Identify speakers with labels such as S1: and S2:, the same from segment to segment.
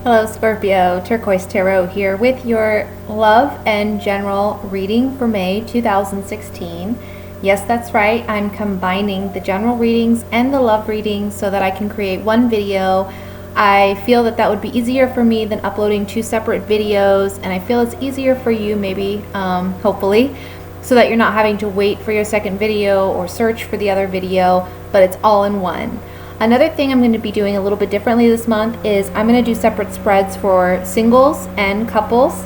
S1: Hello Scorpio, Turquoise Tarot here with your love and general reading for May 2016. Yes, that's right, I'm combining the general readings and the love readings so that I can create one video. I feel that that would be easier for me than uploading two separate videos, and I feel it's easier for you maybe, hopefully, so that you're not having to wait for your second video or search for the other video, but it's all in one. Another thing I'm going to be doing a little bit differently this month is I'm going to do separate spreads for singles and couples.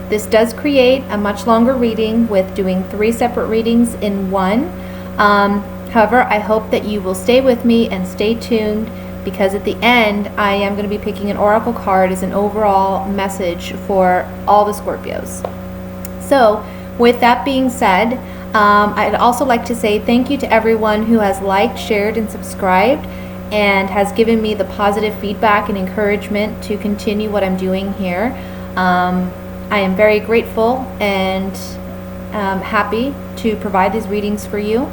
S1: This does create a much longer reading with doing 3 separate readings in one. However, I hope that you will stay with me and stay tuned, because at the end I am going to be picking an oracle card as an overall message for all the Scorpios. So with that being said, I'd also like to say thank you to everyone who has liked, shared, and subscribed, and has given me the positive feedback and encouragement to continue what I'm doing here. I am very grateful and happy to provide these readings for you.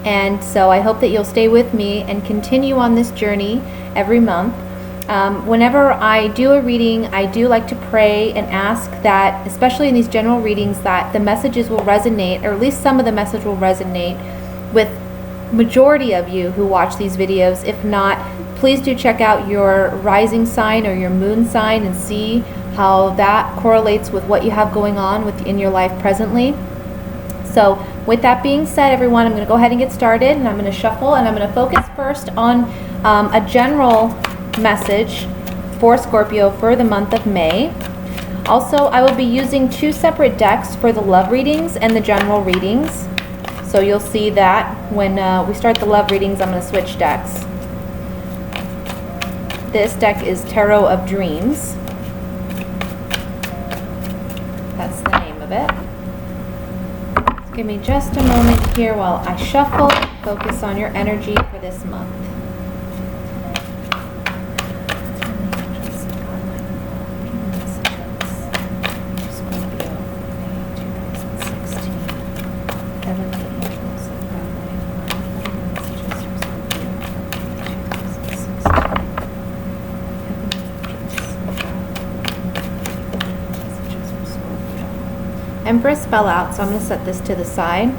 S1: And so I hope that you'll stay with me and continue on this journey every month. Whenever I do a reading, I do like to pray and ask that, especially in these general readings, that the messages will resonate, or at least some of the message will resonate with majority of you who watch these videos. If not, please do check out your rising sign or your moon sign and see how that correlates with what you have going on in your life presently. So with that being said, everyone, I'm going to go ahead and get started, and I'm going to shuffle, and I'm going to focus first on a general message for Scorpio for the month of May. Also, I will be using 2 separate decks for the love readings and the general readings. So you'll see that when we start the love readings, I'm going to switch decks. This deck is Tarot of Dreams. That's the name of it. So give me just a moment here while I shuffle. Focus on your energy for this month. Empress fell out, so I'm going to set this to the side.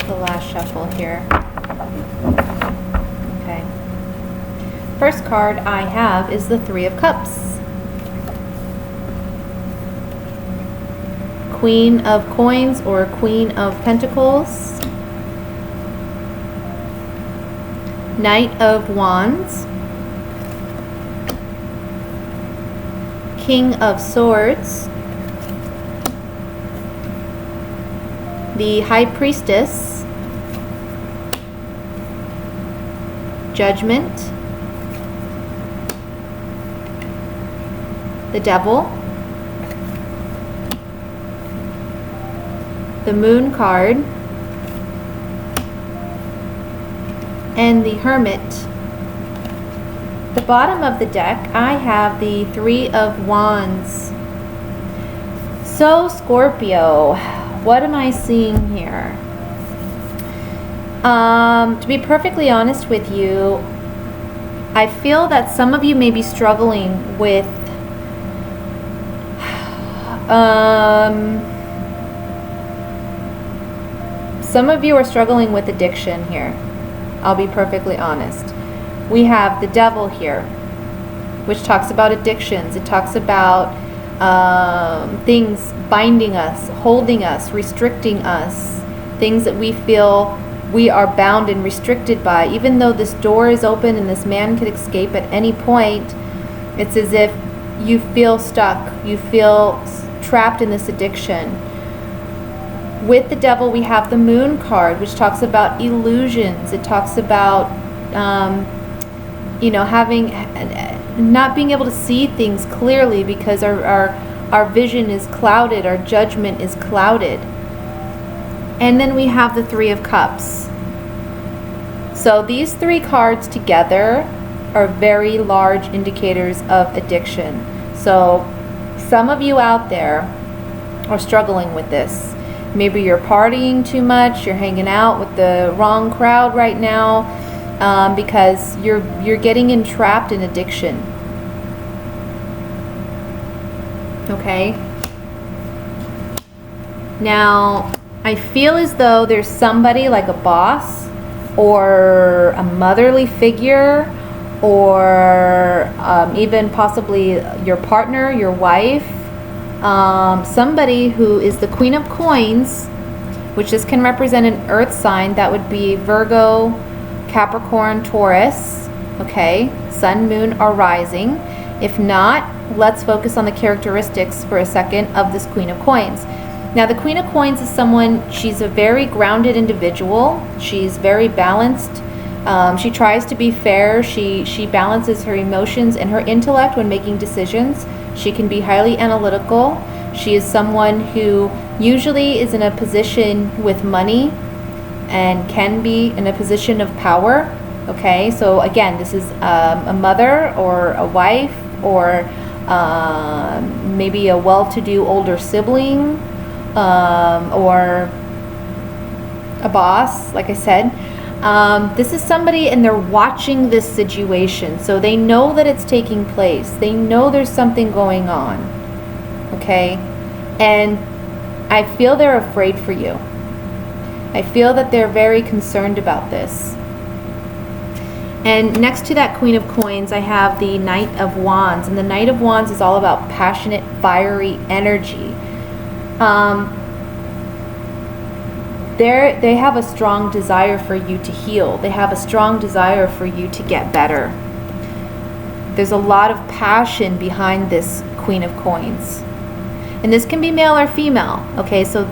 S1: The last shuffle here. Okay. First card I have is the 3 of Cups. Queen of Coins or Queen of Pentacles. Knight of Wands. King of Swords. The High Priestess. Judgment, the Devil, the Moon card, and the Hermit. The bottom of the deck, I have the 3 of Wands. So Scorpio, what am I seeing here? To be perfectly honest with you, I feel that some of you may be struggling with some of you are struggling with addiction here. I'll be perfectly honest. We have the Devil here, which talks about addictions. It talks about things binding us, holding us, restricting us, things that we feel we are bound and restricted by. Even though this door is open and this man could escape at any point, it's as if you feel stuck, you feel trapped in this addiction. With the Devil, we have the Moon card, which talks about illusions. It talks about having not being able to see things clearly because our our vision is clouded, our judgment is clouded. And then we have the Three of Cups. So these three cards together are very large indicators of addiction. So some of you out there are struggling with this. Maybe you're partying too much, you're hanging out with the wrong crowd right now, because you're getting entrapped in addiction. Okay? Now, I feel as though there's somebody like a boss or a motherly figure, or even possibly your partner, your wife, somebody who is the Queen of Coins, which this can represent an earth sign. That would be Virgo, Capricorn, Taurus, okay, Sun, Moon, or Rising. If not, let's focus on the characteristics for a second of this Queen of Coins. Now, the Queen of Coins is someone, she's a very grounded individual. She's very balanced. She tries to be fair. She balances her emotions and her intellect when making decisions. She can be highly analytical. She is someone who usually is in a position with money and can be in a position of power. Okay, so again, this is a mother or a wife, or maybe a well-to-do older sibling, or a boss, like I said. This is somebody, and they're watching this situation, so they know that it's taking place. They know there's something going on, okay? And I feel they're afraid for you. I feel that they're very concerned about this. And next to that Queen of Coins, I have the Knight of Wands, and the Knight of Wands is all about passionate, fiery energy. They have a strong desire for you to heal. They have a strong desire for you to get better. There's a lot of passion behind this Queen of Coins. And this can be male or female. Okay, so,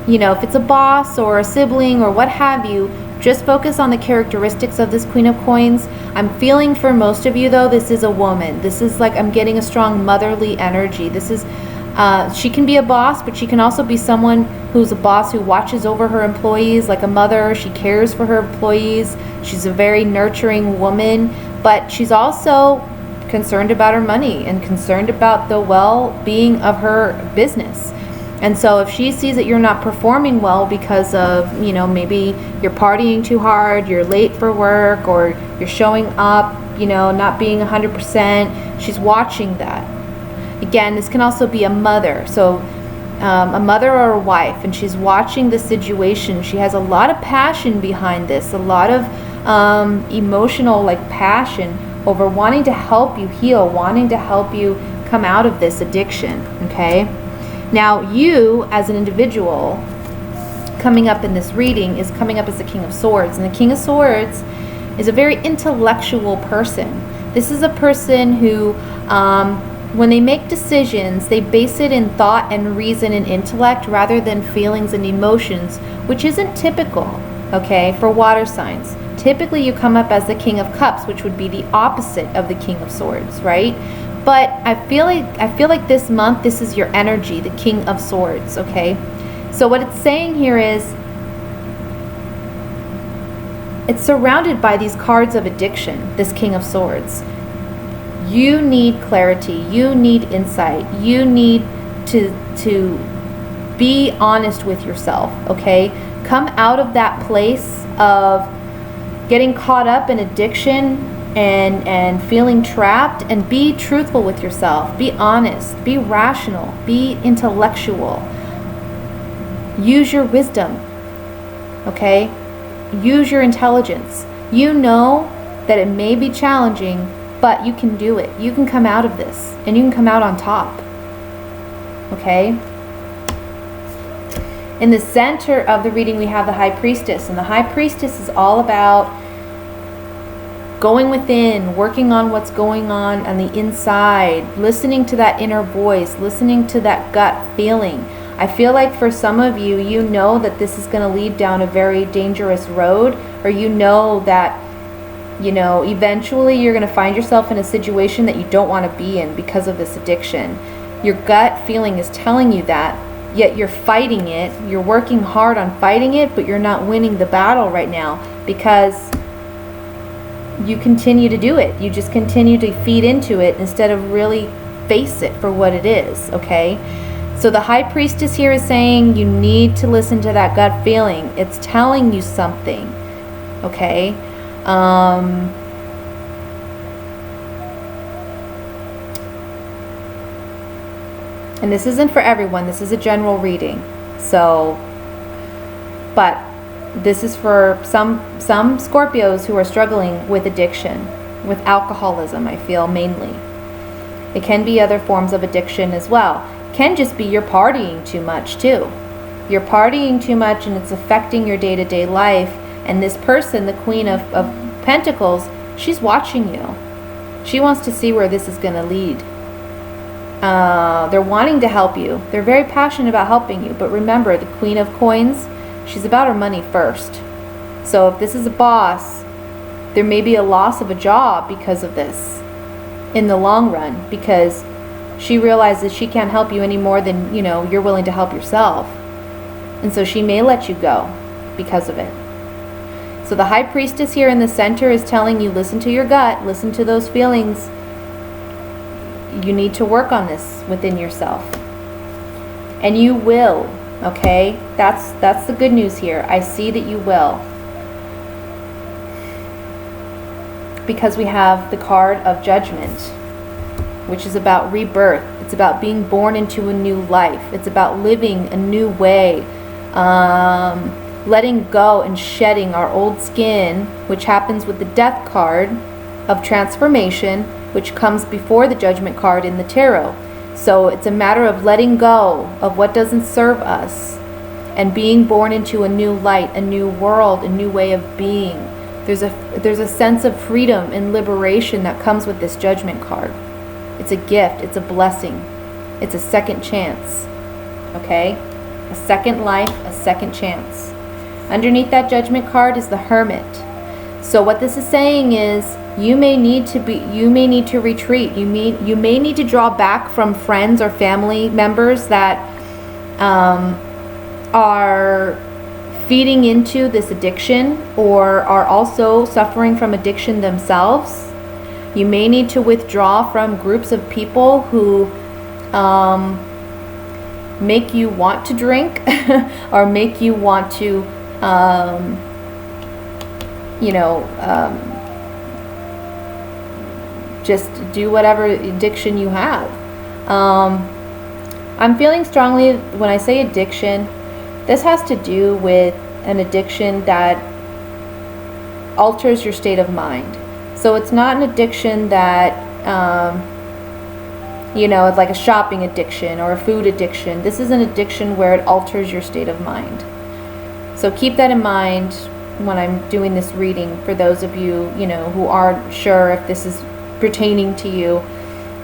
S1: if it's a boss or a sibling or what have you, just focus on the characteristics of this Queen of Coins. I'm feeling for most of you, though, this is a woman. This is like, I'm getting a strong motherly energy. This is she can be a boss, but she can also be someone who's a boss who watches over her employees like a mother. She cares for her employees. She's a very nurturing woman, but she's also concerned about her money and concerned about the well-being of her business. And so if she sees that you're not performing well because of, maybe you're partying too hard, you're late for work, or you're showing up, not being 100%, she's watching that. Again, this can also be a mother, so a mother or a wife, and she's watching the situation. She has a lot of passion behind this, a lot of emotional passion over wanting to help you heal, wanting to help you come out of this addiction, okay? Now, you as an individual coming up in this reading is coming up as the King of Swords, and the King of Swords is a very intellectual person. This is a person who when they make decisions, they base it in thought and reason and intellect rather than feelings and emotions, which isn't typical, okay, for water signs. Typically, you come up as the King of Cups, which would be the opposite of the King of Swords, right? But I feel like this month, this is your energy, the King of Swords, okay? So what it's saying here is, it's surrounded by these cards of addiction, this King of Swords. You need clarity. You need insight. You need to be honest with yourself, okay? Come out of that place of getting caught up in addiction and feeling trapped, and be truthful with yourself. Be honest. Be rational. Be intellectual. Use your wisdom, okay? Use your intelligence. You know that it may be challenging, but you can do it. You can come out of this, and you can come out on top. Okay? In the center of the reading, we have the High Priestess. And the High Priestess is all about going within, working on what's going on the inside, listening to that inner voice, listening to that gut feeling. I feel like for some of you, you know that this is going to lead down a very dangerous road, or you know that eventually you're going to find yourself in a situation that you don't want to be in because of this addiction. Your gut feeling is telling you that, yet you're fighting it. You're working hard on fighting it, but you're not winning the battle right now because you continue to do it. You just continue to feed into it instead of really face it for what it is, okay? So the High Priestess here is saying you need to listen to that gut feeling. It's telling you something, okay? And this isn't for everyone. This is a general reading. So, but this is for some Scorpios who are struggling with addiction, with alcoholism, I feel, mainly. It can be other forms of addiction as well. It can just be you're partying too much too. You're partying too much and it's affecting your day-to-day life. And this person, the Queen of Pentacles, she's watching you. She wants to see where this is going to lead. They're wanting to help you. They're very passionate about helping you. But remember, the Queen of Coins, she's about her money first. So if this is a boss, there may be a loss of a job because of this in the long run, because she realizes she can't help you any more than, you know, you're willing to help yourself. And so she may let you go because of it. So the High Priestess here in the center is telling you, listen to your gut, listen to those feelings. You need to work on this within yourself. And you will, okay? That's the good news here. I see that you will. Because we have the card of Judgment, which is about rebirth. It's about being born into a new life. It's about living a new way. Letting go and shedding our old skin, which happens with the Death card of transformation, which comes before the Judgment card in the tarot. So it's a matter of letting go of what doesn't serve us and being born into a new light, a new world, a new way of being. There's a sense of freedom and liberation that comes with this Judgment card. It's a gift, it's a blessing, it's a second chance, okay? A second life, a second chance. Underneath that Judgment card is the Hermit. So what this is saying is you may need to retreat. You may need to draw back from friends or family members that are feeding into this addiction or are also suffering from addiction themselves. You may need to withdraw from groups of people who make you want to drink or make you want to just do whatever addiction you have. I'm feeling strongly when I say addiction, this has to do with an addiction that alters your state of mind. So it's not an addiction that, it's like a shopping addiction or a food addiction. This is an addiction where it alters your state of mind. So keep that in mind when I'm doing this reading for those of you, who aren't sure if this is pertaining to you.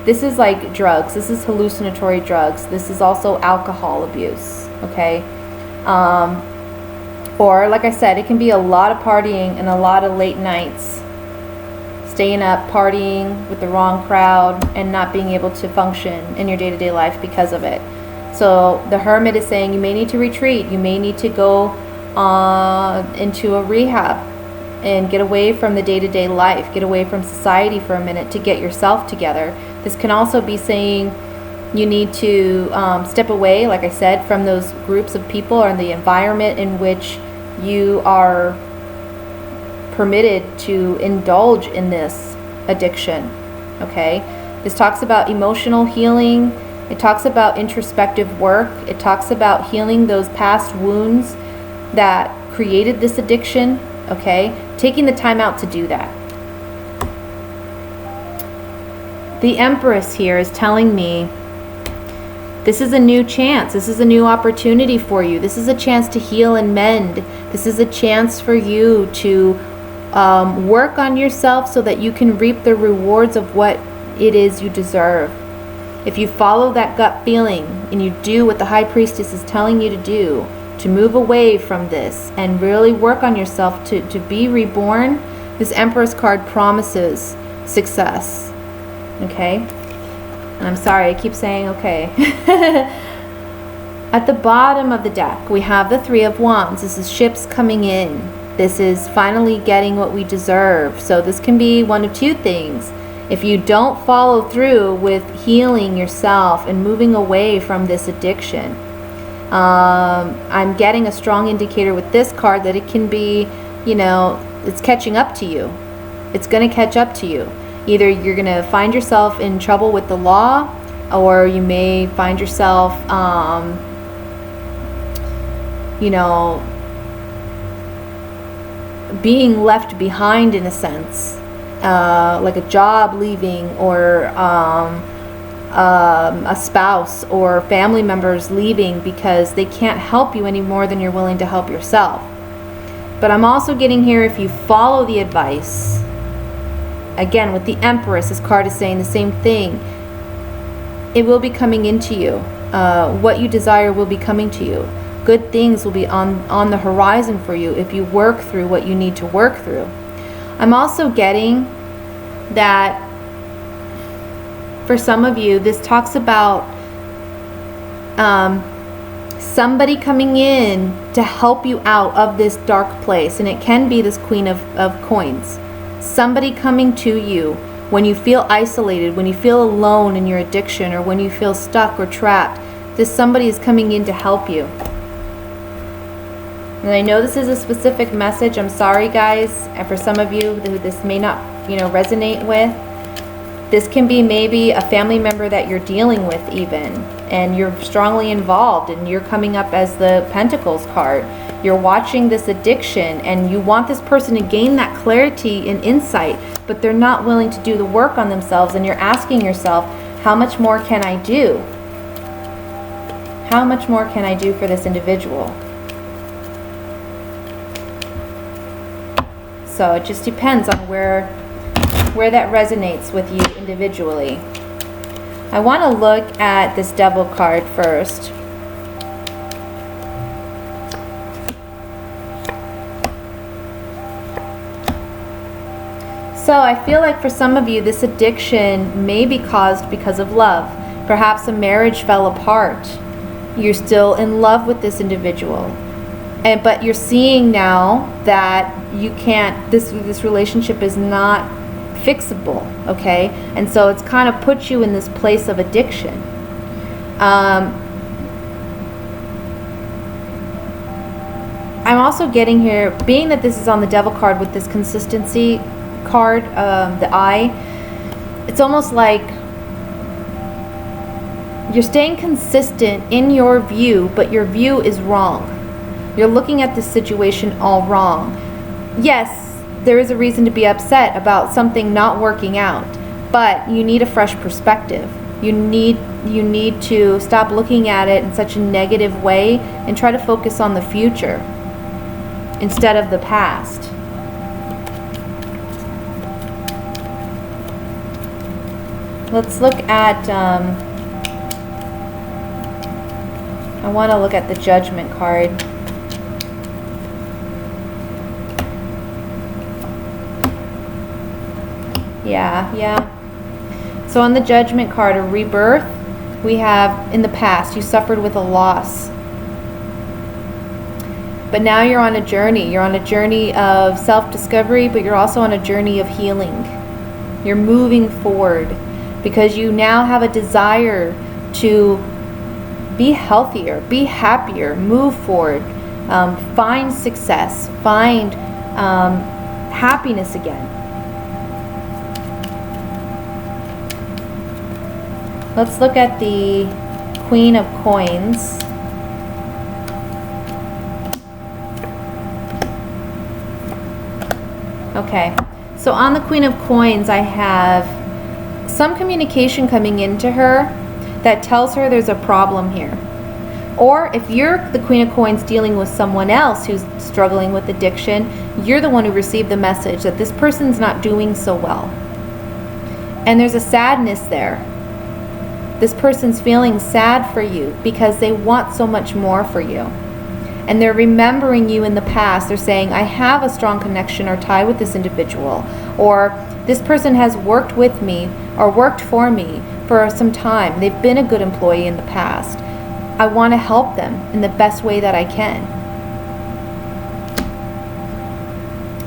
S1: This is like drugs. This is hallucinatory drugs. This is also alcohol abuse, okay? Or like I said, it can be a lot of partying and a lot of late nights, staying up, partying with the wrong crowd and not being able to function in your day-to-day life because of it. So the Hermit is saying you may need to retreat. You may need to go into a rehab and get away from the day-to-day life, get away from society for a minute to get yourself together. This can also be saying you need to step away, like I said, from those groups of people or the environment in which you are permitted to indulge in this addiction, okay? This talks about emotional healing. It talks about introspective work. It talks about healing those past wounds that created this addiction, okay? Taking the time out to do that. The Empress here is telling me this is a new chance. This is a new opportunity for you. This is a chance to heal and mend. This is a chance for you to work on yourself so that you can reap the rewards of what it is you deserve. If you follow that gut feeling and you do what the High Priestess is telling you to do, to move away from this and really work on yourself to be reborn, this Empress card promises success. Okay? And I'm sorry, I keep saying okay. At the bottom of the deck, we have the Three of Wands. This is ships coming in. This is finally getting what we deserve. So this can be one of two things. If you don't follow through with healing yourself and moving away from this addiction, I'm getting a strong indicator with this card that it can be, it's catching up to you. It's going to catch up to you. Either you're going to find yourself in trouble with the law, or you may find yourself, being left behind in a sense, like a job leaving, or a spouse or family members leaving because they can't help you any more than you're willing to help yourself. But I'm also getting here, if you follow the advice, again with the Empress, this card is saying the same thing. It will be coming into you. What you desire will be coming to you. Good things will be on the horizon for you if you work through what you need to work through. I'm also getting that for some of you, this talks about somebody coming in to help you out of this dark place. And it can be this Queen of Coins. Somebody coming to you when you feel isolated, when you feel alone in your addiction, or when you feel stuck or trapped. This somebody is coming in to help you. And I know this is a specific message. I'm sorry, guys. And for some of you who this may not, resonate with, this can be maybe a family member that you're dealing with even, and you're strongly involved, and you're coming up as the Pentacles card. You're watching this addiction, and you want this person to gain that clarity and insight, but they're not willing to do the work on themselves, and you're asking yourself, how much more can I do? How much more can I do for this individual? So it just depends on where that resonates with you individually. I want to look at this Devil card first. So I feel like for some of you, this addiction may be caused because of love. Perhaps a marriage fell apart. You're still in love with this individual. But you're seeing now that you can't, this relationship is not fixable, okay? And so it's kind of put you in this place of addiction. I'm also getting here, being that this is on the Devil card with this consistency card, the eye, it's almost like you're staying consistent in your view, but your view is wrong. You're looking at this situation all wrong. Yes, there is a reason to be upset about something not working out, but you need a fresh perspective. You need to stop looking at it in such a negative way and try to focus on the future instead of the past. Let's look at, I want to look at the Judgment card. Yeah. So on the Judgment card, a rebirth, we have in the past, you suffered with a loss. But now you're on a journey. You're on a journey of self-discovery, but you're also on a journey of healing. You're moving forward because you now have a desire to be healthier, be happier, move forward, find success, find happiness again. Let's look at the Queen of Coins. Okay, so on the Queen of Coins, I have some communication coming into her that tells her there's a problem here. Or if you're the Queen of Coins dealing with someone else who's struggling with addiction, you're the one who received the message that this person's not doing so well. And there's a sadness there. This person's feeling sad for you because they want so much more for you. And they're remembering you in the past. They're saying, I have a strong connection or tie with this individual. Or This person has worked with me or worked for me for some time. They've been a good employee in the past. I want to help them in the best way that I can.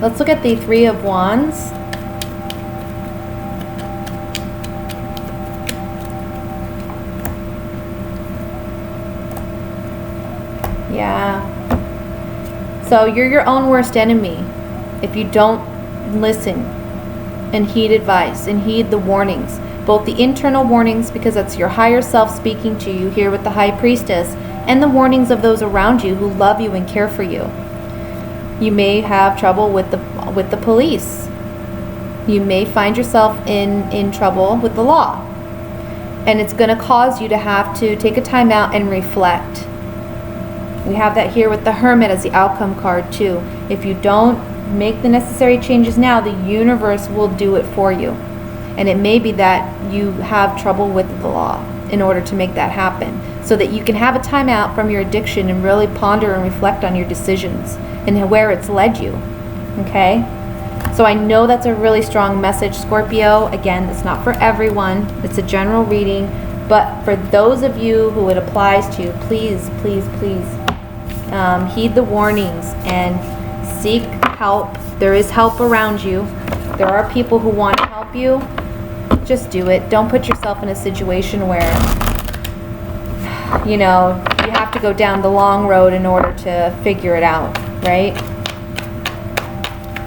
S1: Let's look at the Three of Wands. Yeah. So you're your own worst enemy if you don't listen and heed advice and heed the warnings. Both the internal warnings, because that's your higher self speaking to you here with the High Priestess, and the warnings of those around you who love you and care for you. You may have trouble with the police. You may find yourself in trouble with the law. And it's going to cause you to have to take a time out and reflect. We have that here with the Hermit as the outcome card too. If you don't make the necessary changes now, the universe will do it for you. And it may be that you have trouble with the law in order to make that happen, so that you can have a time out from your addiction and really ponder and reflect on your decisions and where it's led you. Okay? So I know that's a really strong message, Scorpio. Again, it's not for everyone. It's a general reading. But for those of you who it applies to, please, please, please heed the warnings and seek help. There is help around you. There are people who want to help you. Just do it. Don't put yourself in a situation where, you know, you have to go down the long road in order to figure it out, right?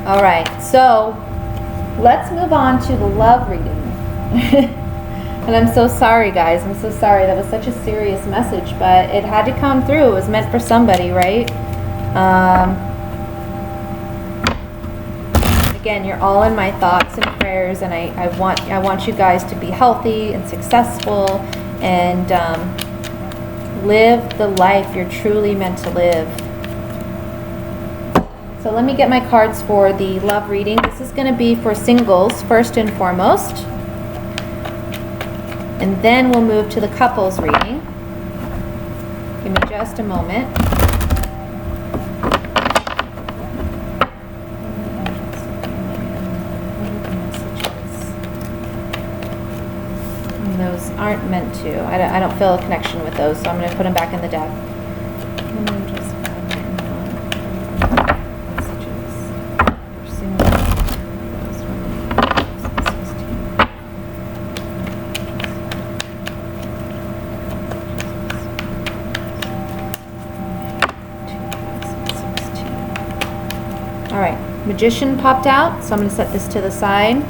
S1: All right, so let's move on to the love reading. And I'm so sorry, guys. I'm so sorry. That was such a serious message, but it had to come through. It was meant for somebody, right? Again, you're all in my thoughts and prayers, and I want you guys to be healthy and successful and live the life you're truly meant to live. So let me get my cards for the love reading. This is going to be for singles first and foremost. And then we'll move to the couples reading. Give me just a moment. And those aren't meant to. I don't feel a connection with those, so I'm going to put them back in the deck. Alright, Magician popped out, so I'm going to set this to the side.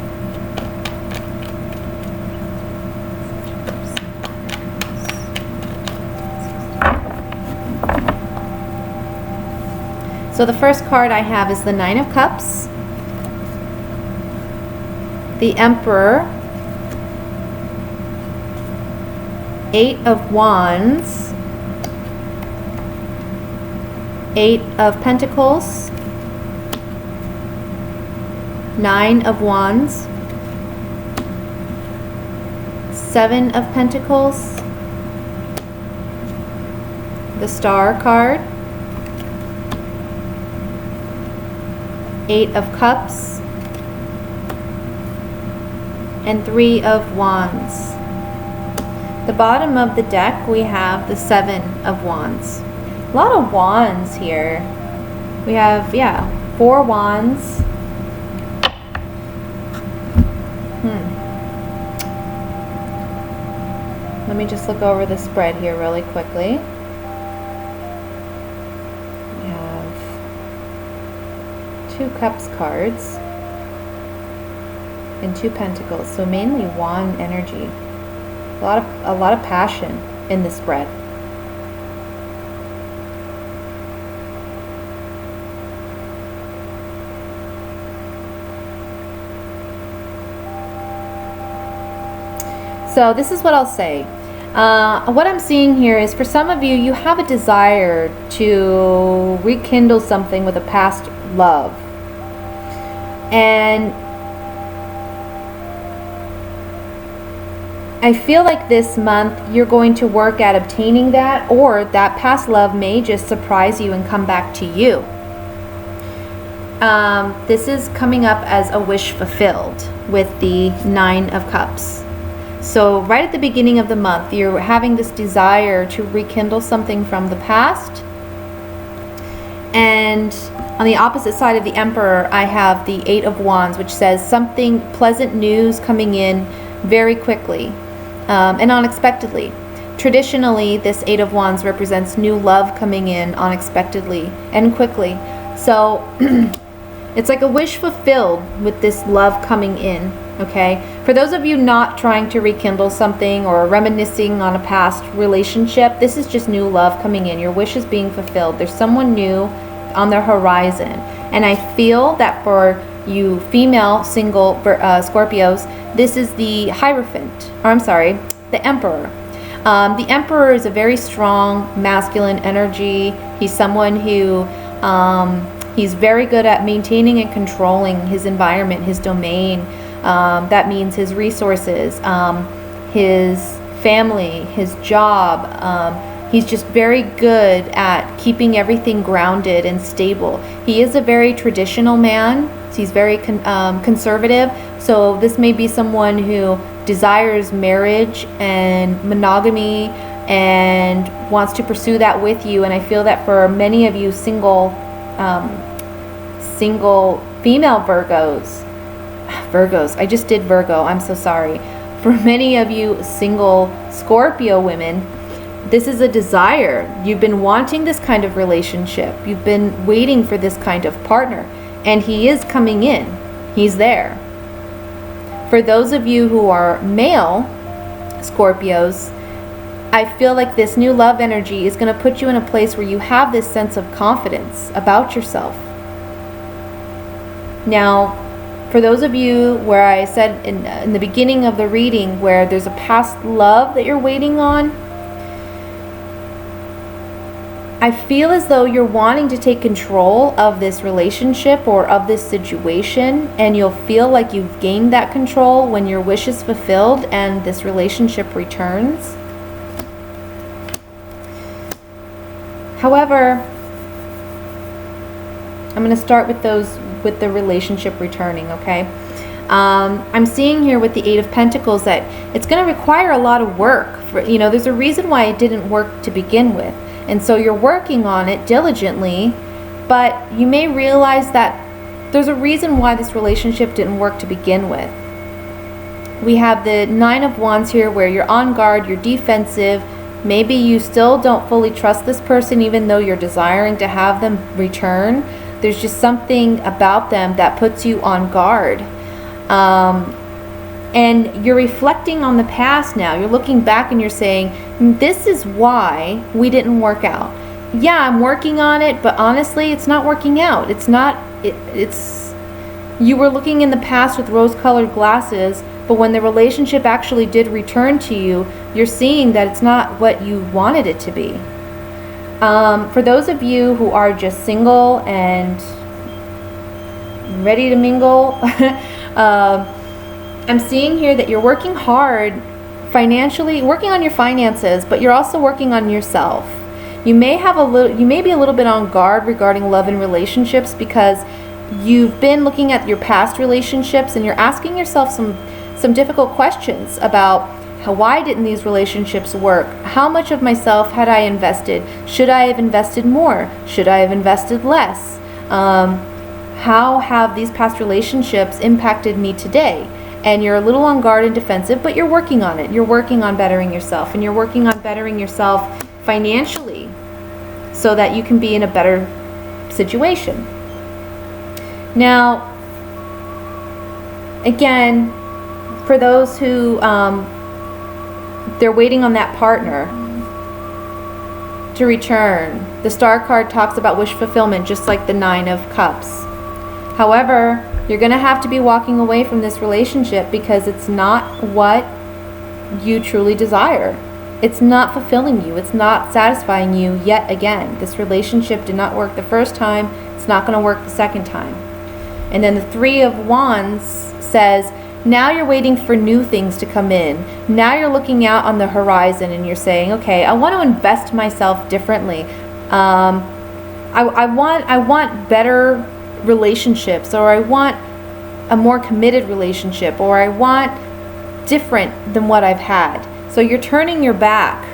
S1: So the first card I have is the Nine of Cups, the Emperor, Eight of Wands, Eight of Pentacles, Nine of Wands, Seven of Pentacles, the Star card, Eight of Cups, and Three of Wands. The bottom of the deck we have the Seven of Wands. A lot of wands here. We have, yeah, 4 wands. Let me just look over the spread here really quickly. We have 2 Cups cards and 2 Pentacles, so mainly wand energy. A lot of passion in the spread. So this is what I'll say. What I'm seeing here is, for some of you, you have a desire to rekindle something with a past love. And I feel like this month you're going to work at obtaining that, or that past love may just surprise you and come back to you. This is coming up as a wish fulfilled with the Nine of Cups. So right at the beginning of the month, you're having this desire to rekindle something from the past. And on the opposite side of the Emperor, I have the Eight of Wands, which says something pleasant news coming in very quickly and unexpectedly. Traditionally, this Eight of Wands represents new love coming in unexpectedly and quickly. So it's like a wish fulfilled with this love coming in, okay? For those of you not trying to rekindle something or reminiscing on a past relationship, this is just new love coming in. Your wish is being fulfilled. There's someone new on the horizon. And I feel that for you female single Scorpios, this is the Hierophant, or I'm sorry, the Emperor. The Emperor is a very strong masculine energy. He's someone who he's very good at maintaining and controlling his environment, his domain. That means his resources, his family, his job. He's just very good at keeping everything grounded and stable. He is a very traditional man. So he's very conservative. So this may be someone who desires marriage and monogamy and wants to pursue that with you. And I feel that for many of you single female Virgos, I just did Virgo, I'm so sorry. For many of you single Scorpio women, this is a desire. You've been wanting this kind of relationship. You've been waiting for this kind of partner. And he is coming in. He's there. For those of you who are male Scorpios, I feel like this new love energy is going to put you in a place where you have this sense of confidence about yourself. Now, for those of you where I said in the beginning of the reading where there's a past love that you're waiting on, I feel as though you're wanting to take control of this relationship or of this situation, and you'll feel like you've gained that control when your wish is fulfilled and this relationship returns. However, I'm going to start with the relationship returning, okay? I'm seeing here with the Eight of Pentacles that it's going to require a lot of work. There's a reason why it didn't work to begin with. And so you're working on it diligently, but you may realize that there's a reason why this relationship didn't work to begin with. We have the Nine of Wands here where you're on guard, you're defensive. Maybe you still don't fully trust this person even though you're desiring to have them return. There's just something about them that puts you on guard. And you're reflecting on the past now. You're looking back and you're saying, this is why we didn't work out. Yeah, I'm working on it, but honestly, it's not working out. You were looking in the past with rose-colored glasses, but when the relationship actually did return to you, you're seeing that it's not what you wanted it to be. For those of you who are just single and ready to mingle, I'm seeing here that you're working hard financially, working on your finances, but you're also working on yourself. You may be a little bit on guard regarding love and relationships because you've been looking at your past relationships and you're asking yourself some difficult questions about why didn't these relationships work? How much of myself had I invested? Should I have invested more? Should I have invested less? How have these past relationships impacted me today? And you're a little on guard and defensive, but you're working on it. You're working on bettering yourself, and you're working on bettering yourself financially so that you can be in a better situation. Now, again, for those who they're waiting on that partner to return, the Star card talks about wish fulfillment just like the Nine of Cups. However, you're going to have to be walking away from this relationship because it's not what you truly desire. It's not fulfilling you. It's not satisfying you yet again. This relationship did not work the first time. It's not going to work the second time. And then the Three of Wands says, now you're waiting for new things to come in. Now you're looking out on the horizon and you're saying, okay, I want to invest myself differently. I want better relationships, or I want a more committed relationship, or I want different than what I've had. So you're turning your back.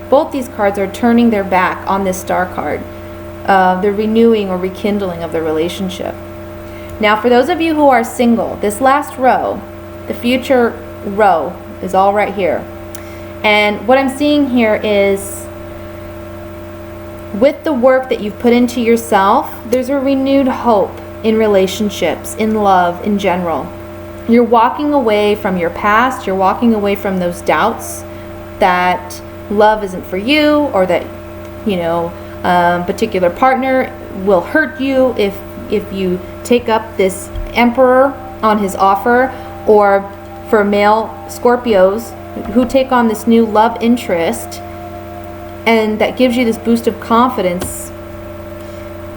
S1: Both these cards are turning their back on this star card. The renewing or rekindling of the relationship. Now, for those of you who are single, this last row, the future row, is all right here. And what I'm seeing here is, with the work that you've put into yourself, there's a renewed hope in relationships, in love in general. You're walking away from your past. You're walking away from those doubts that love isn't for you, or that, particular partner will hurt you if you take up this Emperor on his offer, or for male Scorpios who take on this new love interest, and that gives you this boost of confidence.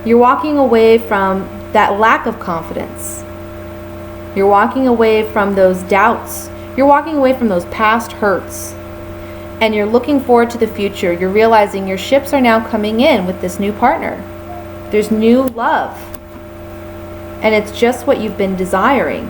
S1: You're walking away from that lack of confidence. You're walking away from those doubts. You're walking away from those past hurts. And you're looking forward to the future. You're realizing your ships are now coming in with this new partner. There's new love. And it's just what you've been desiring.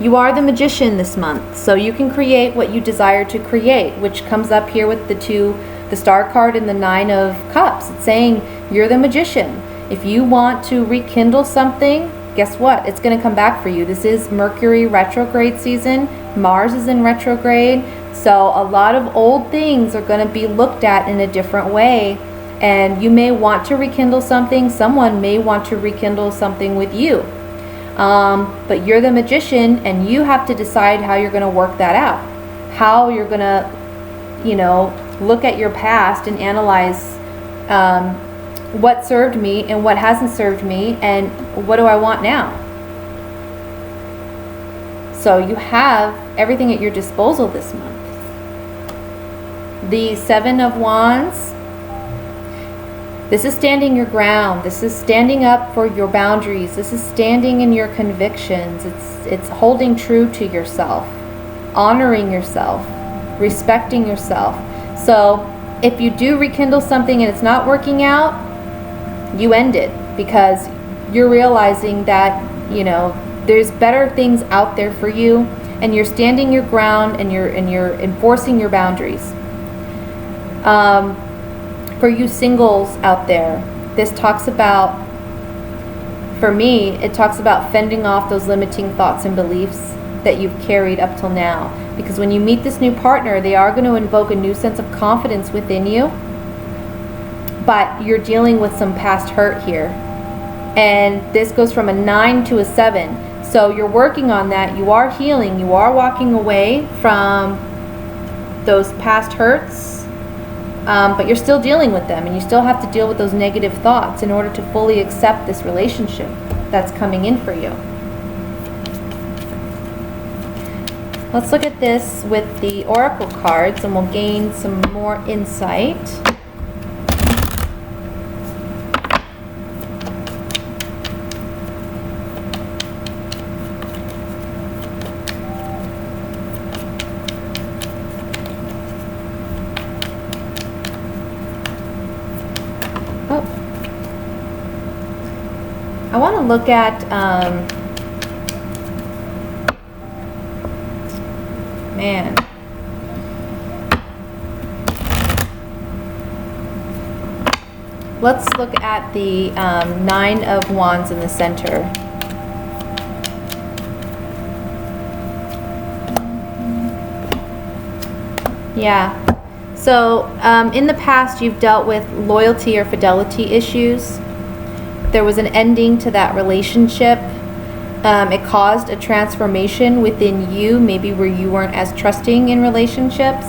S1: You are the Magician this month, so you can create what you desire to create, which comes up here with the Star card and the Nine of Cups. It's saying you're the Magician. If you want to rekindle something, guess what? It's going to come back for you. This is Mercury retrograde season. Mars is in retrograde. So a lot of old things are going to be looked at in a different way. And you may want to rekindle something. Someone may want to rekindle something with you. But you're the Magician, and you have to decide how you're going to work that out. How you're going to, look at your past and analyze what served me and what hasn't served me, and what do I want now. So you have everything at your disposal this month. The Seven of Wands. This is standing your ground. This is standing up for your boundaries. This is standing in your convictions. It's holding true to yourself, honoring yourself, respecting yourself. So if you do rekindle something and it's not working out, you end it, because you're realizing that, there's better things out there for you, and you're standing your ground, and you're enforcing your boundaries. For you singles out there, this talks about, for me, it talks about fending off those limiting thoughts and beliefs that you've carried up till now. Because when you meet this new partner, they are going to invoke a new sense of confidence within you. But you're dealing with some past hurt here. And this goes from a 9 to a 7. So you're working on that. You are healing. You are walking away from those past hurts. But you're still dealing with them, and you still have to deal with those negative thoughts in order to fully accept this relationship that's coming in for you. Let's look at this with the Oracle cards, and we'll gain some more insight. I want to look at let's look at the Nine of Wands in the center. Yeah. So in the past, you've dealt with loyalty or fidelity issues. There was an ending to that relationship. It caused a transformation within you, maybe where you weren't as trusting in relationships.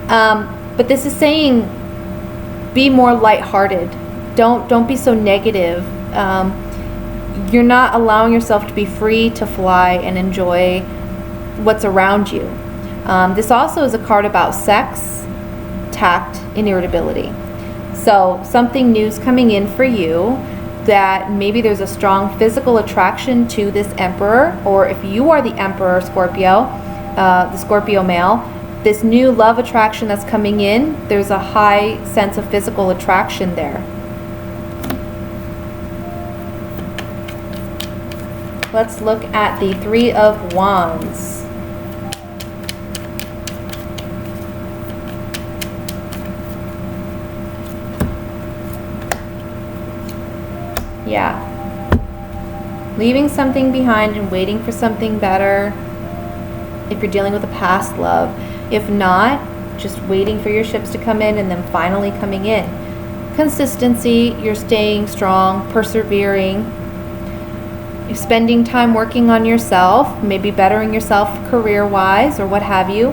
S1: But this is saying, be more lighthearted. Don't be so negative. You're not allowing yourself to be free to fly and enjoy what's around you. This also is a card about sex, tact, and irritability. So something new's coming in for you, that maybe there's a strong physical attraction to this Emperor, or if you are the Emperor Scorpio, the Scorpio male, this new love attraction that's coming in, there's a high sense of physical attraction there. let's look at the Three of Wands. Yeah. Leaving something behind and waiting for something better if you're dealing with a past love. If not, just waiting for your ships to come in and then finally coming in. Consistency, you're staying strong, persevering. You're spending time working on yourself, maybe bettering yourself career-wise or what have you.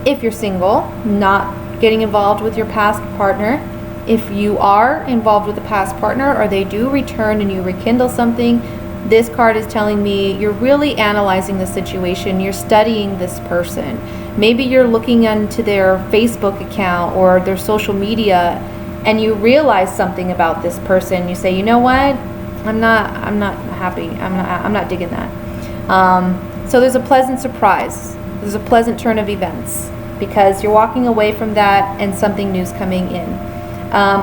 S1: If you're single, not getting involved with your past partner. If you are involved with a past partner or they do return and you rekindle something, this card is telling me you're really analyzing the situation. You're studying this person. Maybe you're looking into their Facebook account or their social media and you realize something about this person. You say, you know what? I'm not happy. I'm not digging that. So there's a pleasant surprise. There's a pleasant turn of events because you're walking away from that and something new's coming in.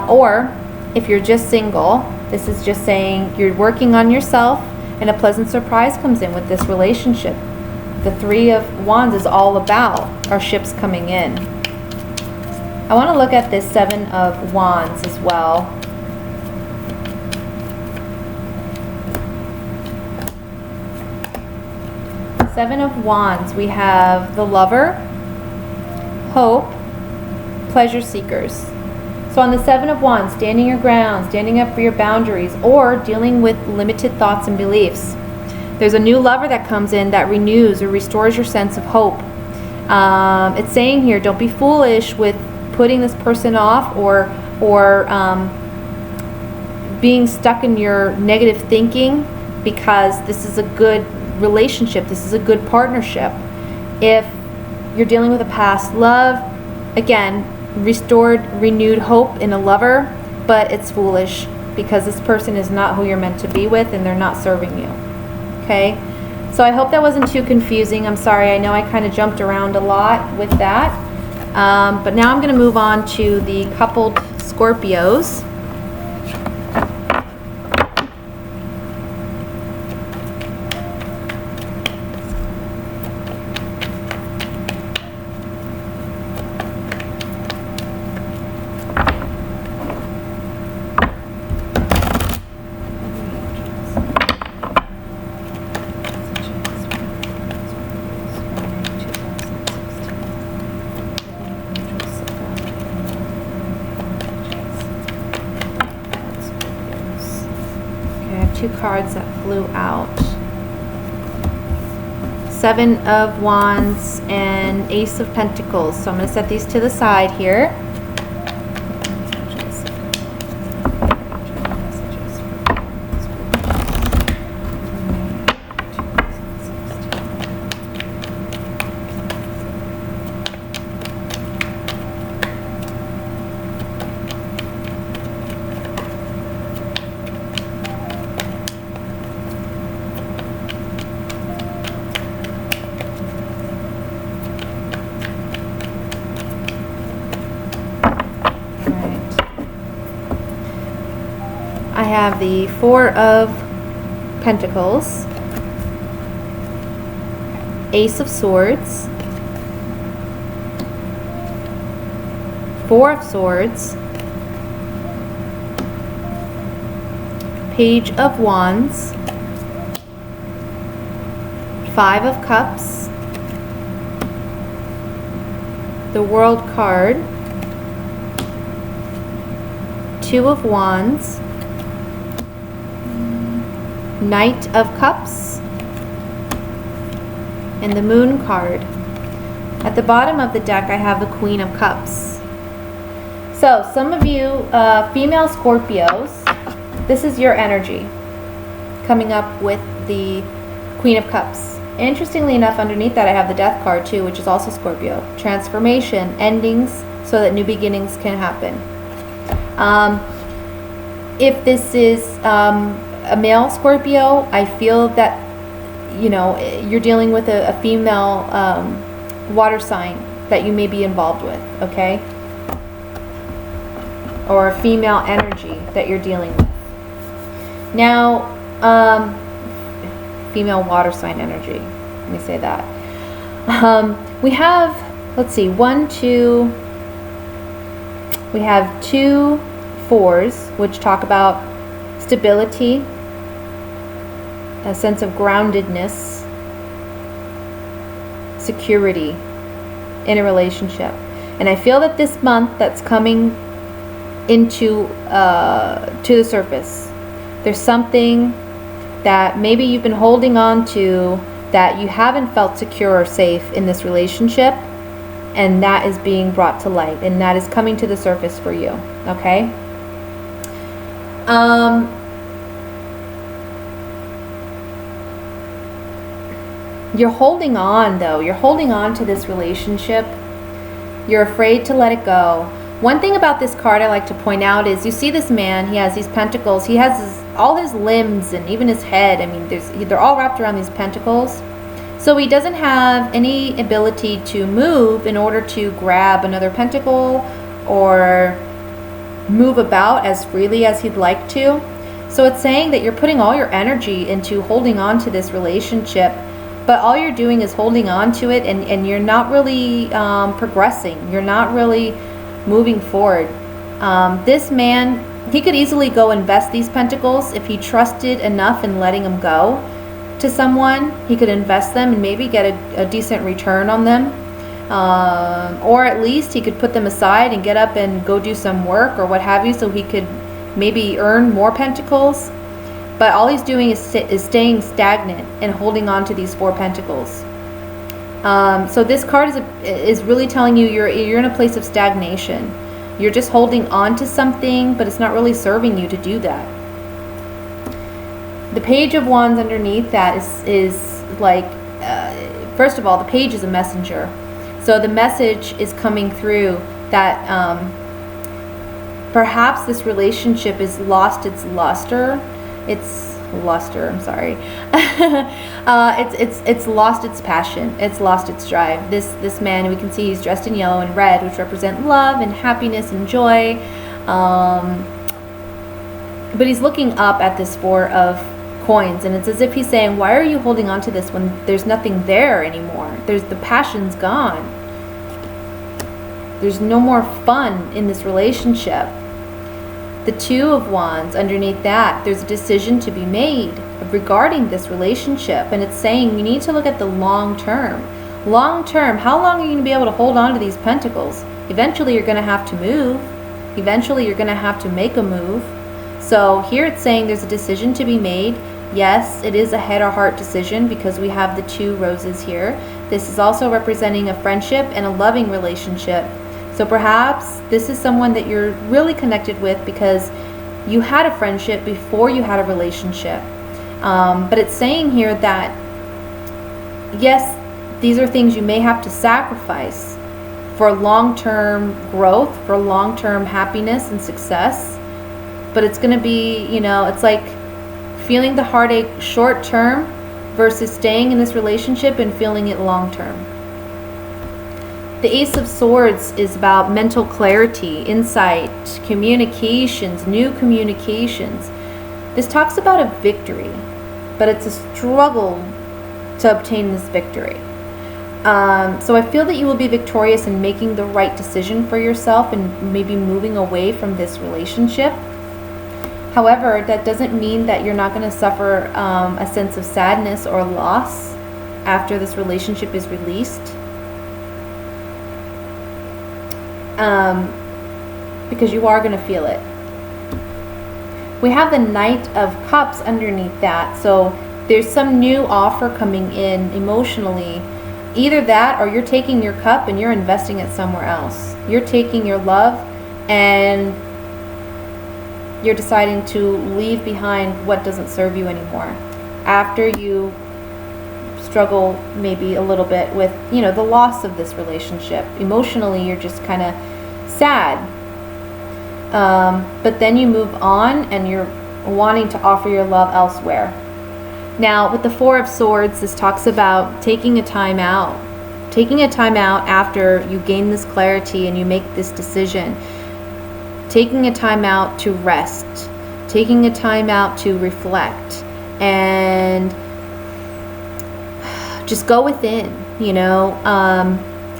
S1: Or if you're just single, this is just saying you're working on yourself and a pleasant surprise comes in with this relationship. The Three of Wands is all about our ships coming in. I want to look at this Seven of Wands as well. Seven of Wands, we have the Lover, Hope, Pleasure Seekers. So on the Seven of Wands, standing your ground, standing up for your boundaries, or dealing with limited thoughts and beliefs. There's a new lover that comes in that renews or restores your sense of hope. It's saying here, don't be foolish with putting this person off or being stuck in your negative thinking, because this is a good relationship. This is a good partnership. If you're dealing with a past love, again, restored, renewed hope in a lover, but it's foolish because this person is not who you're meant to be with and they're not serving you. Okay? So I hope that wasn't too confusing. I'm sorry, I know I kind of jumped around a lot with that. But now I'm going to move on to the coupled Scorpios. Two cards that flew out. Seven of Wands and Ace of Pentacles. So I'm going to set these to the side here. I have the Four of Pentacles, Ace of Swords, Four of Swords, Page of Wands, Five of Cups, the World card, Two of Wands, Knight of Cups, and the Moon card. At the bottom of the deck, I have the Queen of Cups. So, some of you female Scorpios, this is your energy coming up with the Queen of Cups. Interestingly enough, underneath that, I have the Death card too, which is also Scorpio. Transformation, endings, so that new beginnings can happen. If this is a male Scorpio, I feel that, you know, you're dealing with a female water sign that you may be involved with, okay? Or a female energy that you're dealing with. Now, female water sign energy. Let me say that. We have, let's see, we have 2 4s, which talk about stability, a sense of groundedness, security in a relationship. And I feel that this month that's coming into to the surface, there's something that maybe you've been holding on to that you haven't felt secure or safe in this relationship, and that is being brought to light, and that is coming to the surface for you. Okay. You're holding on, though. You're holding on to this relationship. You're afraid to let it go. One thing about this card I like to point out is you see this man, he has these pentacles. He has all his limbs and even his head. I mean, they're all wrapped around these pentacles. So he doesn't have any ability to move in order to grab another pentacle or move about as freely as he'd like to. So it's saying that you're putting all your energy into holding on to this relationship, but all you're doing is holding on to it, and you're not really progressing. You're not really moving forward. This man, he could easily go invest these pentacles if he trusted enough in letting them go to someone. He could invest them and maybe get a decent return on them, or at least he could put them aside and get up and go do some work or what have you, so he could maybe earn more pentacles. But all he's doing is staying stagnant and holding on to these 4 pentacles. So this card is really telling you you're in a place of stagnation. You're just holding on to something, but it's not really serving you to do that. The Page of Wands underneath that is like, first of all, the page is a messenger. So the message is coming through that perhaps this relationship has lost its luster. It's luster, I'm sorry. It's lost its passion. It's lost its drive. This man, we can see he's dressed in yellow and red, which represent love and happiness and joy. But he's looking up at this 4 of coins, and it's as if he's saying, why are you holding on to this when there's nothing there anymore? The passion's gone. There's no more fun in this relationship. The 2 of Wands, underneath that, there's a decision to be made regarding this relationship. And it's saying you need to look at the long term. Long term, how long are you going to be able to hold on to these pentacles? Eventually you're going to have to move. Eventually you're going to have to make a move. So here it's saying there's a decision to be made. Yes, it is a head or heart decision because we have the 2 roses here. This is also representing a friendship and a loving relationship. So perhaps this is someone that you're really connected with because you had a friendship before you had a relationship. But it's saying here that, yes, these are things you may have to sacrifice for long-term growth, for long-term happiness and success. But it's going to be, it's like feeling the heartache short-term versus staying in this relationship and feeling it long-term. The Ace of Swords is about mental clarity, insight, communications, new communications. This talks about a victory, but it's a struggle to obtain this victory. So I feel that you will be victorious in making the right decision for yourself and maybe moving away from this relationship. However, that doesn't mean that you're not going to suffer a sense of sadness or loss after this relationship is released. Because you are going to feel it. We have the Knight of Cups underneath that. So there's some new offer coming in emotionally. Either that or you're taking your cup and you're investing it somewhere else. You're taking your love and you're deciding to leave behind what doesn't serve you anymore. After you struggle maybe a little bit with, the loss of this relationship. Emotionally, you're just kind of sad. But then you move on and you're wanting to offer your love elsewhere. Now, with the 4 of Swords, this talks about taking a time out. Taking a time out after you gain this clarity and you make this decision. Taking a time out to rest. Taking a time out to reflect. And just go within, you know.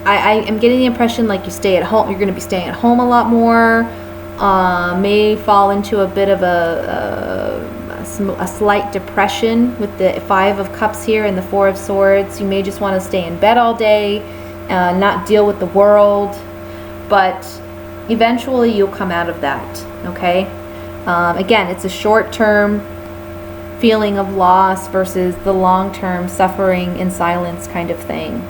S1: I am getting the impression like you stay at home. You're going to be staying at home a lot more. May fall into a bit of a slight depression with the Five of Cups here and the Four of Swords. You may just want to stay in bed all day, not deal with the world, but eventually you'll come out of that, okay? Again, it's a short-term feeling of loss versus the long-term suffering in silence kind of thing.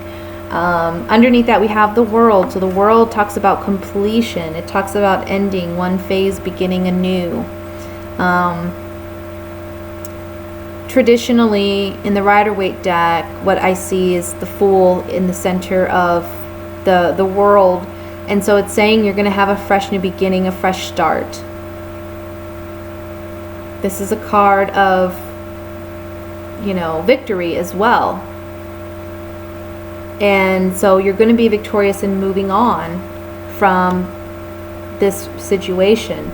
S1: Underneath that we have the World. So the World talks about completion. It talks about ending one phase, beginning a new. Traditionally in the Rider-Waite deck, what I see is the Fool in the center of the World, and so it's saying you're going to have a fresh new beginning, a fresh start. This is a card of, you know, victory as well. And so you're going to be victorious in moving on from this situation.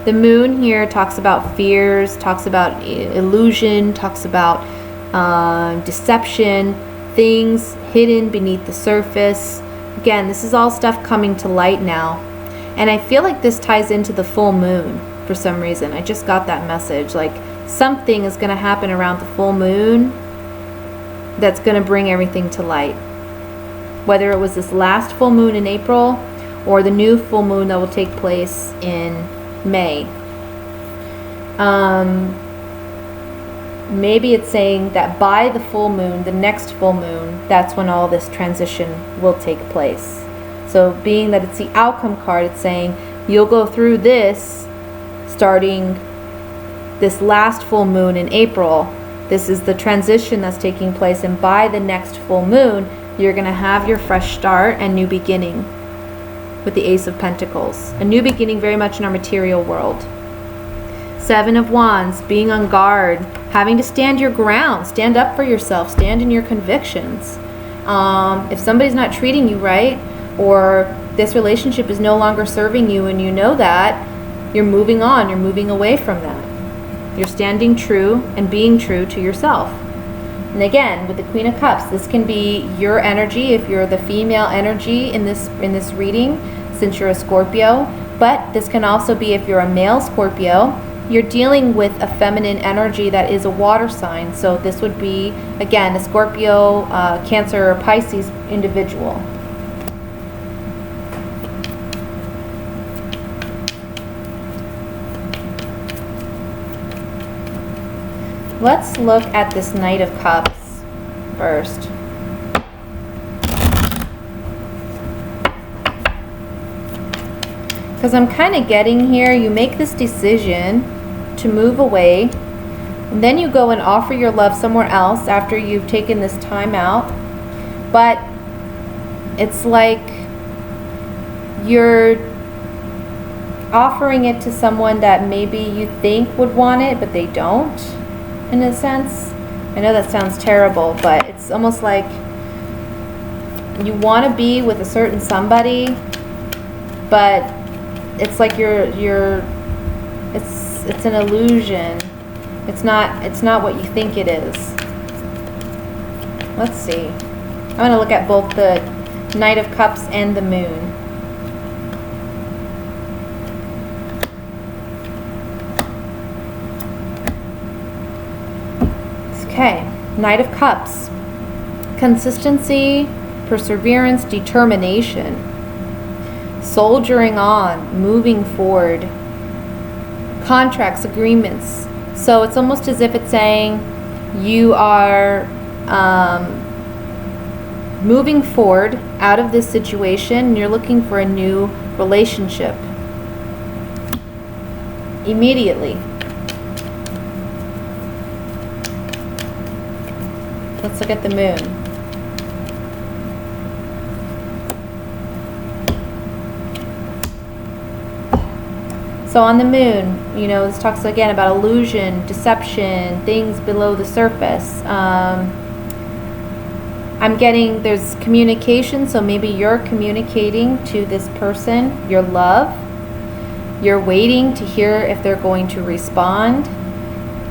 S1: The Moon here talks about fears, talks about illusion, talks about deception, things hidden beneath the surface. Again, this is all stuff coming to light now. And I feel like this ties into the full moon for some reason. I just got that message. Like something is going to happen around the full moon that's going to bring everything to light. Whether it was this last full moon in April or the new full moon that will take place in May. Maybe it's saying that by the full moon, the next full moon, that's when all this transition will take place. So being that it's the outcome card, it's saying you'll go through this starting this last full moon in April. This is the transition that's taking place, and by the next full moon you're going to have your fresh start and new beginning with the Ace of Pentacles. A new beginning very much in our material world. Seven of Wands, being on guard, having to stand your ground, stand up for yourself, stand in your convictions. If somebody's not treating you right, or this relationship is no longer serving you and you know that, you're moving on, you're moving away from that. You're standing true and being true to yourself. And again, with the Queen of Cups, this can be your energy if you're the female energy in this reading, since you're a Scorpio. But this can also be if you're a male Scorpio, you're dealing with a feminine energy that is a water sign. So this would be, again, a Scorpio, Cancer, or Pisces individual. Let's look at this Knight of Cups first. Because I'm kind of getting here, you make this decision to move away, and then you go and offer your love somewhere else after you've taken this time out. But it's like you're offering it to someone that maybe you think would want it, but they don't. In a sense, I know that sounds terrible, but it's almost like you want to be with a certain somebody, but it's like it's an illusion. It's not what you think it is. Let's see. I'm going to look at both the Knight of Cups and the Moon. Okay, Knight of Cups. Consistency, perseverance, determination. Soldiering on, moving forward. Contracts, agreements. So it's almost as if it's saying you are moving forward out of this situation and you're looking for a new relationship. Immediately. Let's look at the Moon. So on the Moon, you know, this talks again about illusion, deception, things below the surface. I'm getting there's communication, so maybe you're communicating to this person your love. You're waiting to hear if they're going to respond,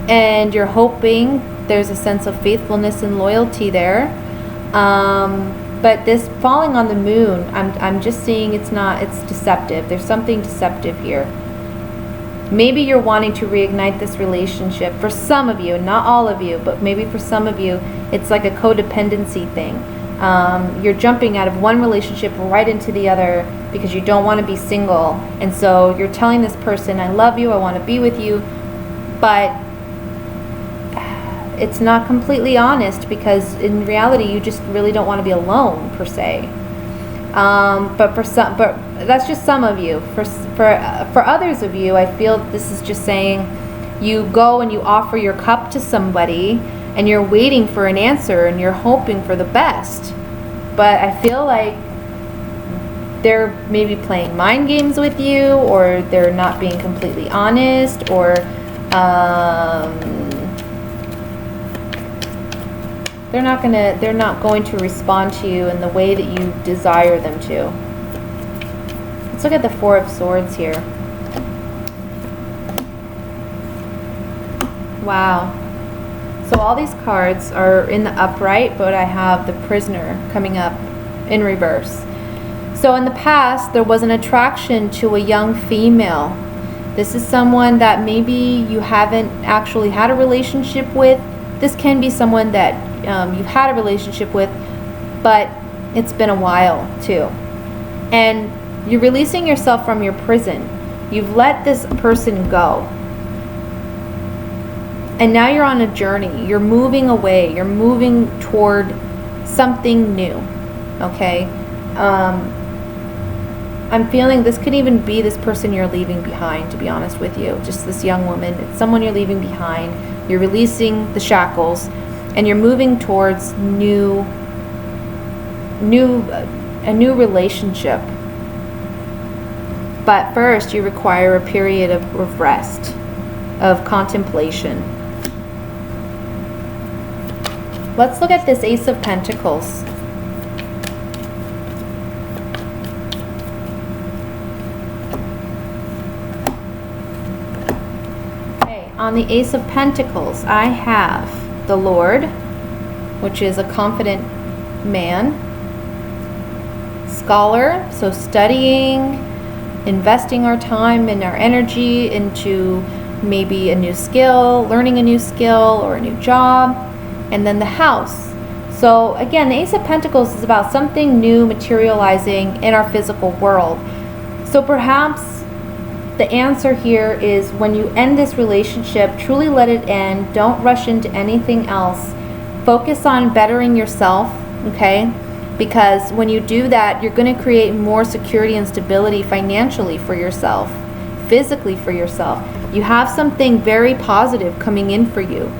S1: and you're hoping there's a sense of faithfulness and loyalty there. But this falling on the moon, I'm just seeing it's deceptive. There's something deceptive here. Maybe you're wanting to reignite this relationship. For some of you, not all of you, but maybe for some of you, it's like a codependency thing. You're jumping out of one relationship right into the other because you don't want to be single. And so you're telling this person, I love you, I want to be with you, but it's not completely honest, because in reality you just really don't want to be alone per se. But that's just some of you. For others of you, I feel this is just saying you go and you offer your cup to somebody and you're waiting for an answer and you're hoping for the best. But I feel like they're maybe playing mind games with you, or they're not being completely honest, or they're not going to respond to you in the way that you desire them to. Let's look at the Four of Swords here. Wow. So all these cards are in the upright, but I have the Prisoner coming up in reverse. So in the past, there was an attraction to a young female. This is someone that maybe you haven't actually had a relationship with. This can be someone that you've had a relationship with, but it's been a while too. And you're releasing yourself from your prison. You've let this person go. And now you're on a journey. You're moving away. You're moving toward something new. Okay? I'm feeling this could even be this person you're leaving behind, to be honest with you. Just this young woman. It's someone you're leaving behind. You're releasing the shackles, and you're moving towards a new relationship. But first, you require a period of rest, of contemplation. Let's look at this Ace of Pentacles. Okay, on the Ace of Pentacles, I have the Lord, which is a confident man. Scholar, so studying, investing our time and our energy into maybe a new skill, learning a new skill or a new job. And then the House. So again, the Ace of Pentacles is about something new materializing in our physical world. So perhaps the answer here is, when you end this relationship, truly let it end. Don't rush into anything else. Focus on bettering yourself, okay? Because when you do that, you're going to create more security and stability financially for yourself, physically for yourself. You have something very positive coming in for you.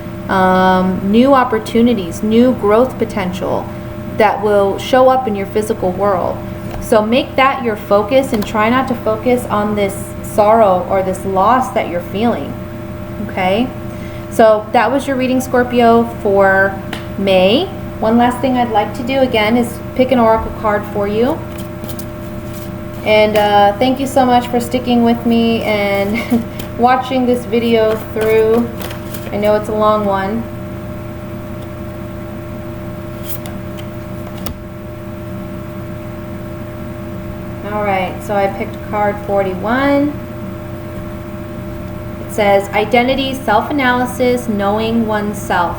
S1: New opportunities, new growth potential that will show up in your physical world. So make that your focus and try not to focus on this sorrow or this loss that you're feeling. Okay? So that was your reading, Scorpio, for May. One last thing I'd like to do again is pick an oracle card for you. And thank you so much for sticking with me and watching this video through. I know it's a long one. Alright, so I picked card 41. It says, Identity, Self-Analysis, Knowing Oneself.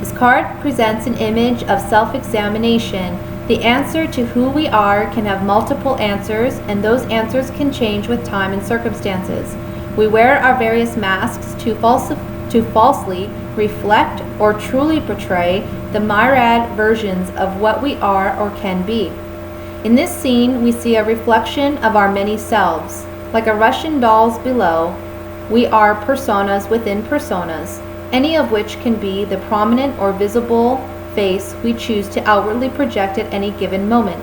S1: This card presents an image of self-examination. The answer to who we are can have multiple answers, and those answers can change with time and circumstances. We wear our various masks to falsely reflect or truly portray the myriad versions of what we are or can be. In this scene, we see a reflection of our many selves. Like a Russian dolls below, we are personas within personas, any of which can be the prominent or visible face we choose to outwardly project at any given moment.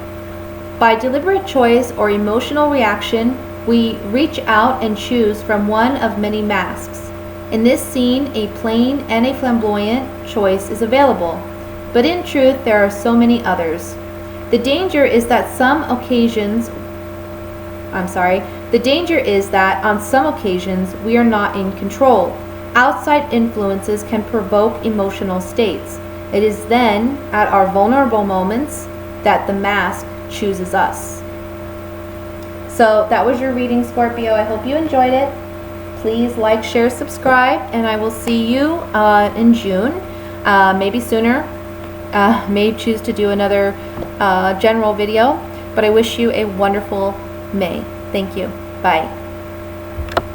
S1: By deliberate choice or emotional reaction, we reach out and choose from one of many masks. In this scene, a plain and a flamboyant choice is available, but in truth there are so many others. The danger is that on some occasions we are not in control. outside influences can provoke emotional states. It is then, at our vulnerable moments, that the mask chooses us. So that was your reading, Scorpio. I hope you enjoyed it. Please like, share, subscribe, and I will see you in June, maybe sooner. May choose to do another general video, but I wish you a wonderful May. Thank you. Bye.